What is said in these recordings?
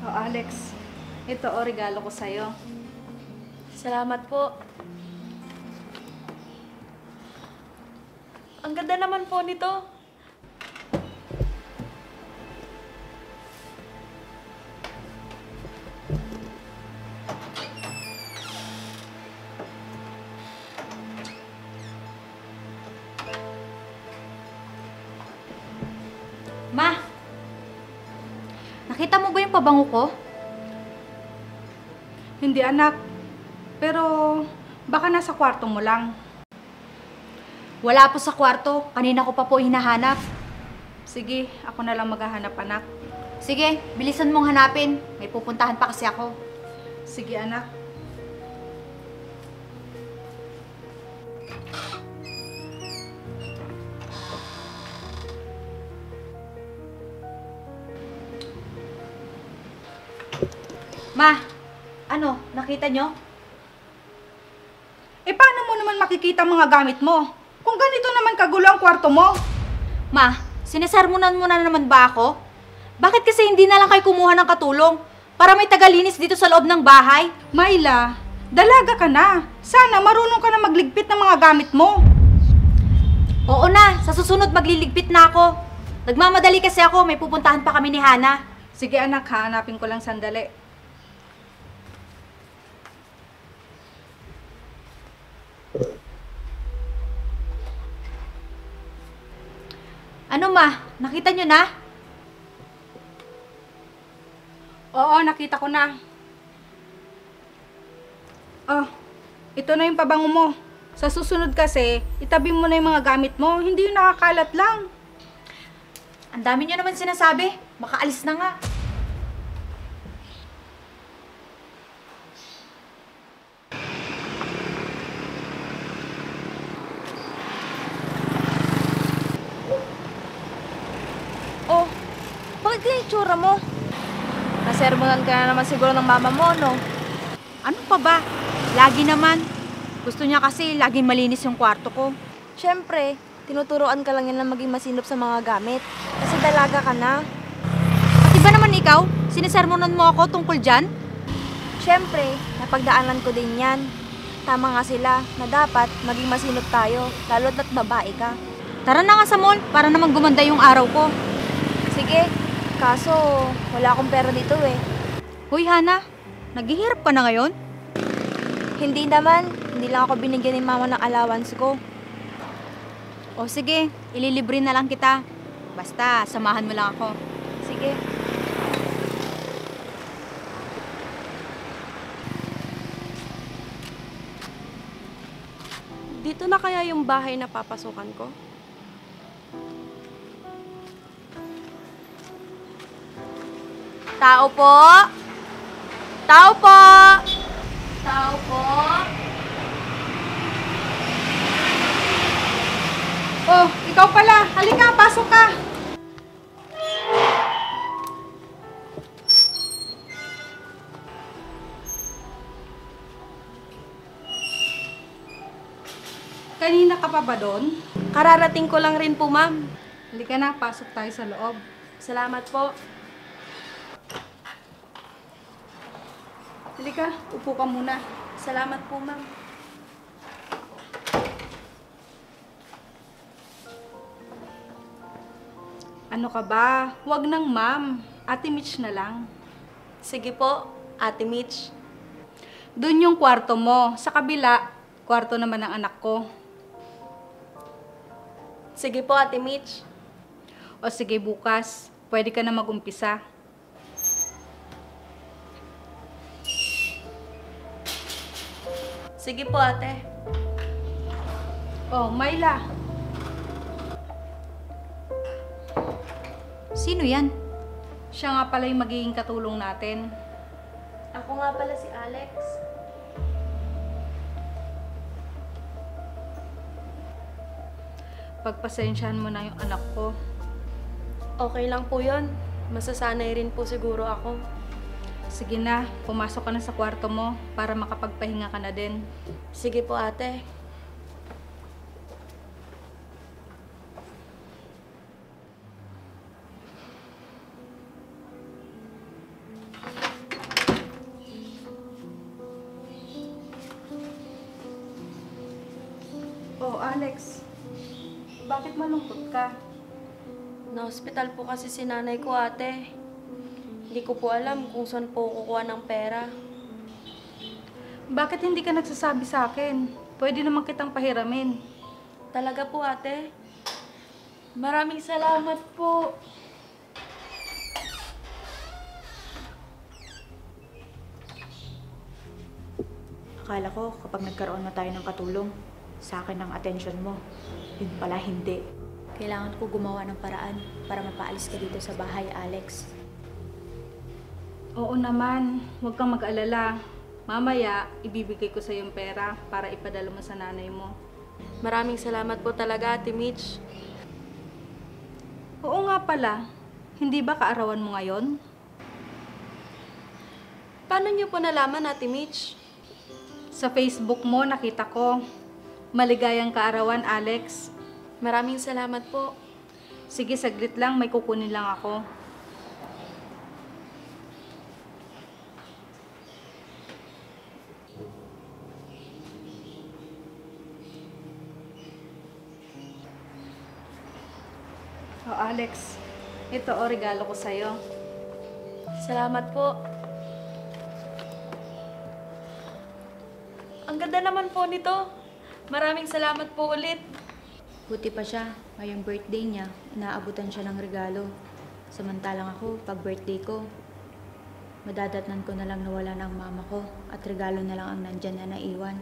Oh, Alex, ito regalo ko sa'yo. Salamat po. Ang ganda naman po nito. Ma, nakita mo ba yung pabango ko? Hindi, anak. Pero baka nasa kwarto mo lang. Wala po sa kwarto. Kanina ko pa po hinahanap. Sige, ako na lang maghahanap, anak. Sige, bilisan mong hanapin. May pupuntahan pa kasi ako. Sige, anak. Ma, ano, nakita nyo? Eh, paano mo naman makikita mga gamit mo? Kung ganito naman kagulo ang kwarto mo. Ma, sinesermonan mo na naman ba ako? Bakit kasi hindi na lang kayo kumuha ng katulong para may tagalinis dito sa loob ng bahay? Myla, dalaga ka na. Sana marunong ka na magligpit ng mga gamit mo. Oo na, sa susunod magliligpit na ako. Nagmamadali kasi ako, may pupuntahan pa kami ni Hana. Sige, anak, hanapin ko lang sandali. Ano ma, nakita nyo na? Oo, nakita ko na. Oh, ito na yung pabango mo. Sa susunod kasi, itabi mo na yung mga gamit mo. Hindi yung nakakalat lang. Ang dami nyo naman sinasabi. Makaalis na nga. Oh, bakit ganyan itsura mo? Nasermonan ka na naman siguro ng mama mo, no? Ano pa ba? Lagi naman. Gusto niya kasi laging malinis yung kwarto ko. Siyempre, tinuturoan ka lang yan na maging masinop sa mga gamit. Kasi dalaga ka na. Pati ba naman ikaw? Sinisermonan mo ako tungkol dyan? Siyempre, napagdaanan ko din yan. Tama nga sila na dapat maging masinop tayo, lalo't na't babae ka. Tara na nga sa mall para naman gumanda yung araw ko. Sige, kaso wala akong pera dito eh. Hoy Hana, naghihirap ka na ngayon? Hindi naman, hindi lang ako binigyan ni mama ng allowance ko. O sige, ililibre na lang kita. Basta, samahan mo lang ako. Sige. Dito na kaya yung bahay na papasukan ko? Tao po! Tao po! Tao po! Oh, ikaw pala. Halika, pasok ka. Kanina ka pa ba doon? Kararating ko lang rin po, ma'am. Halika na, pasok tayo sa loob. Salamat po. Halika, upo ka muna. Salamat po, ma'am. Ano ka ba? Huwag nang ma'am. Ate Mitch na lang. Sige po, Ate Mitch. Doon yung kwarto mo. Sa kabila, kwarto naman ng anak ko. Sige po, Ate Mitch. O sige, bukas. Pwede ka na mag-umpisa. Sige po, ate. Oh, Myla. Sino yan? Siya nga pala yung magiging katulong natin. Ako nga pala si Alex. Pagpasensyahan mo na yung anak ko. Okay lang po yun. Masasanay rin po siguro ako. Sige na, pumasok ka na sa kwarto mo para makapagpahinga ka na din. Sige po, ate. Oh, Alex. Bakit malungkot ka? Na-hospital po kasi si nanay ko, ate. Hindi ko po alam kung saan po kukuha ng pera. Bakit hindi ka nagsasabi sa akin? Pwede naman kitang pahiramin. Talaga po, ate. Maraming salamat po. Akala ko kapag nagkaroon na tayo ng katulong, sa akin ang atensyon mo. Yun pala hindi. Kailangan ko gumawa ng paraan para mapaalis ka dito sa bahay, Alex. Oo naman, huwag kang mag-alala. Mamaya, ibibigay ko sa yung pera para ipadala mo sa nanay mo. Maraming salamat po talaga, Ate Mitch. Oo nga pala, hindi ba kaarawan mo ngayon? Paano niyo po nalaman, Ate Mitch? Sa Facebook mo, nakita ko. Maligayang kaarawan, Alex. Maraming salamat po. Sige, saglit lang, may kukunin lang ako. Oh, Alex, ito o regalo ko sa'yo. Salamat po. Ang ganda naman po nito. Maraming salamat po ulit. Buti pa siya, ngayong birthday niya, inaabutan siya ng regalo. Samantalang ako, pag birthday ko, madadatnan ko na lang nawala ng mama ko at regalo na lang ang nandyan na naiwan.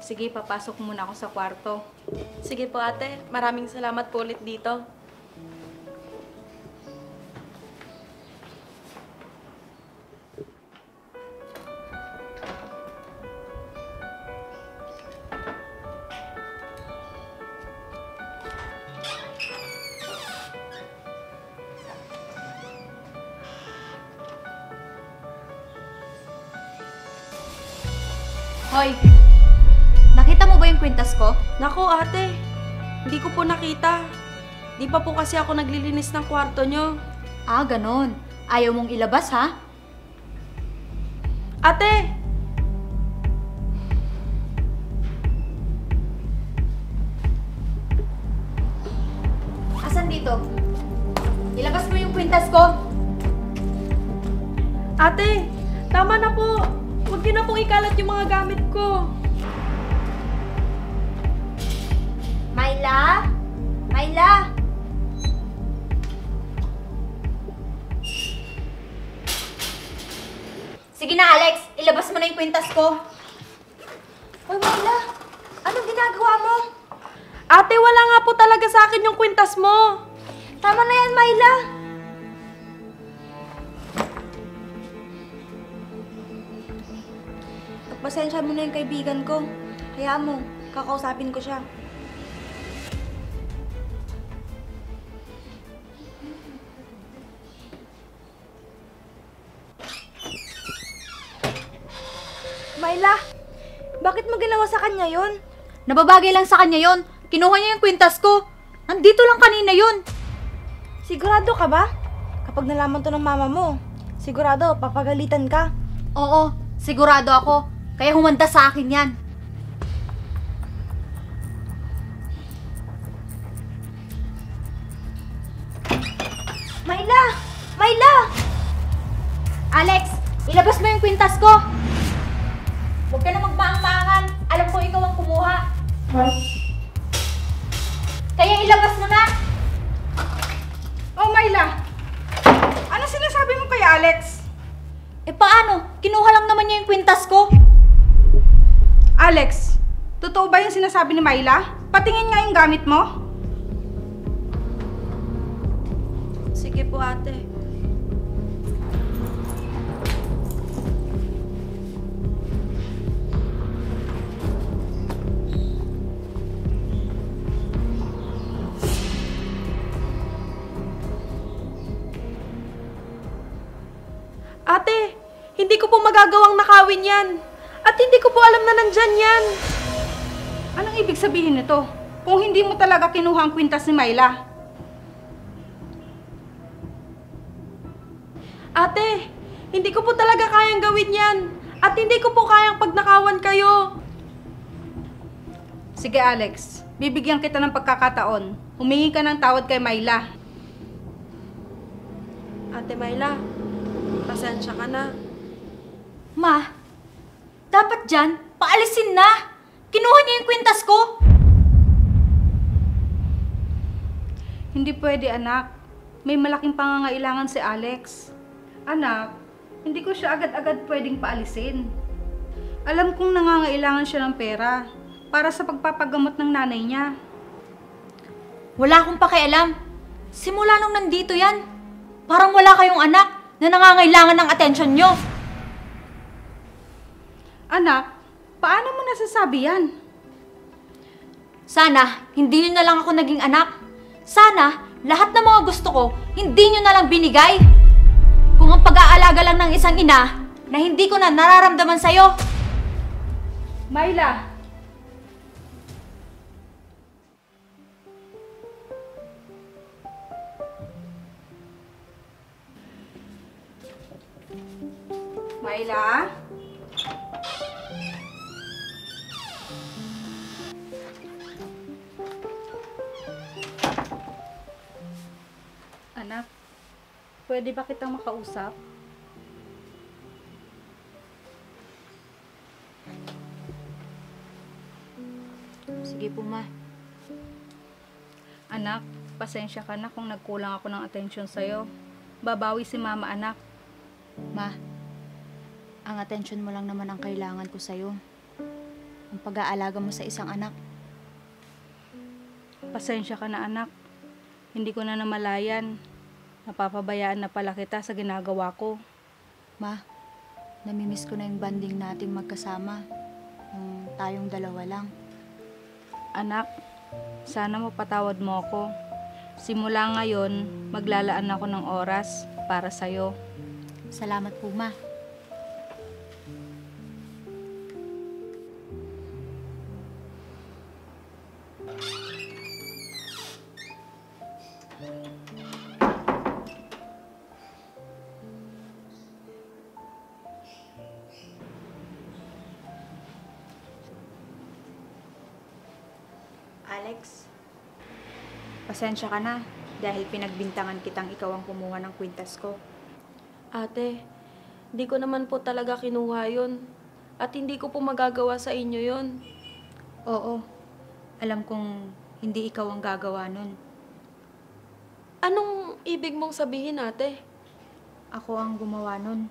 Sige, papasok muna ako sa kwarto. Sige po, ate. Maraming salamat po ulit dito. Hoy! Nakita mo ba yung kwintas ko? Naku, ate. Hindi ko po nakita. Di pa po kasi ako naglilinis ng kwarto nyo. Ah, ganon. Ayaw mong ilabas, ha? Ate! Asan dito? Ilabas mo yung kwintas ko! Ate! Tama na po. Huwag niyo na pong ikalat yung mga gamit ko. Myla? Myla? Sige na, Alex. Ilabas mo na yung kwintas ko. Hoy, Myla! Anong ginagawa mo? Ate, wala nga po talaga sa akin yung kwintas mo. Tama na yan, Myla. Pasensya mo na yung kaibigan ko. Hayaan mo, kakausapin ko siya. Myla, bakit mo ginawa sa kanya yun? Nababagay lang sa kanya yon. Kinuha niya yung kwintas ko. Nandito lang kanina yun. Sigurado ka ba? Kapag nalaman to ng mama mo, sigurado papagalitan ka. Oo, sigurado ako. Kaya humanda sa akin yan. Myla! Myla! Alex, ilabas mo yung kwintas ko. Huwag ka na magmaang-maangan. Alam ko ikaw ang kumuha. Kaya ilabas mo na. Oh, Myla! Ano sinasabi mo kay Alex? Eh paano? Kinuha lang naman niya yung kwintas ko. Alex, totoo ba yung sinasabi ni Myla? Patingin nga yung gamit mo. Sige po, ate. Ate, hindi ko po magagawang nakawin yan. At hindi ko po alam na nandyan yan. Anong ibig sabihin nito? Kung hindi mo talaga kinuha ang kwintas ni Myla. Ate, hindi ko po talaga kayang gawin yan. At hindi ko po kayang pagnakawan kayo. Sige Alex, bibigyan kita ng pagkakataon. Humingi ka ng tawad kay Myla. Ate Myla, pasensya ka na. Ma, dapat dyan, paalisin na! Kinuha niya yung kwintas ko! Hindi pwede anak. May malaking pangangailangan si Alex. Anak, hindi ko siya agad-agad pwedeng paalisin. Alam kong nangangailangan siya ng pera para sa pagpapagamot ng nanay niya. Wala akong pakialam. Simula nung nandito yan, parang wala kayong anak na nangangailangan ng atensyon nyo. Anak, paano mo nasasabi yan? Sana, hindi nyo na lang ako naging anak. Sana, lahat ng mga gusto ko, hindi nyo na lang binigay. Kung ang pag-aalaga lang ng isang ina, na hindi ko na nararamdaman sa'yo. Myla! Myla? Anak, pwede ba kitang makausap? Sige po, ma. Anak, pasensya ka na kung nagkulang ako ng atensyon sa'yo. Babawi si mama, anak. Ma, ang atensyon mo lang naman ang kailangan ko sa'yo. Ang pag-aalaga mo sa isang anak. Pasensya ka na, anak. Hindi ko na namalayan. Napapabayaan na pala kita sa ginagawa ko. Ma, namimiss ko na yung banding nating magkasama. Yung tayong dalawa lang. Anak, sana mapatawad mo ako. Simula ngayon, maglalaan ako ng oras para sa'yo. Salamat po, ma. Alex, pasensya ka na dahil pinagbintangan kitang ikaw ang kumuha ng kwintas ko. Ate, di ko naman po talaga kinuha yun. At hindi ko po magagawa sa inyo yun. Oo, alam kong hindi ikaw ang gagawa nun. Anong ibig mong sabihin, ate? Ako ang gumawa nun.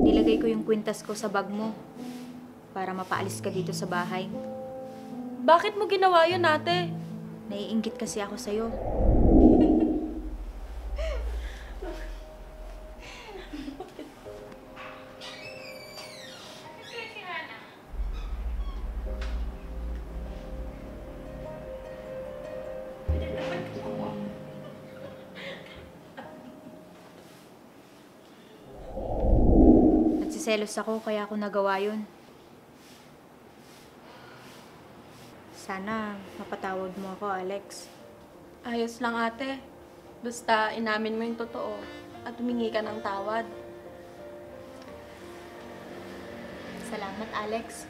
Nilagay ko yung kwintas ko sa bag mo para mapaalis ka dito sa bahay. Bakit mo ginawa yun, ate? Naiinggit kasi ako sa'yo. Nagsiselos ako kaya ako nagawa yun. Sana mapatawad mo ako, Alex. Ayos lang, ate. Basta inamin mo yung totoo at humingi ka ng tawad. Salamat, Alex.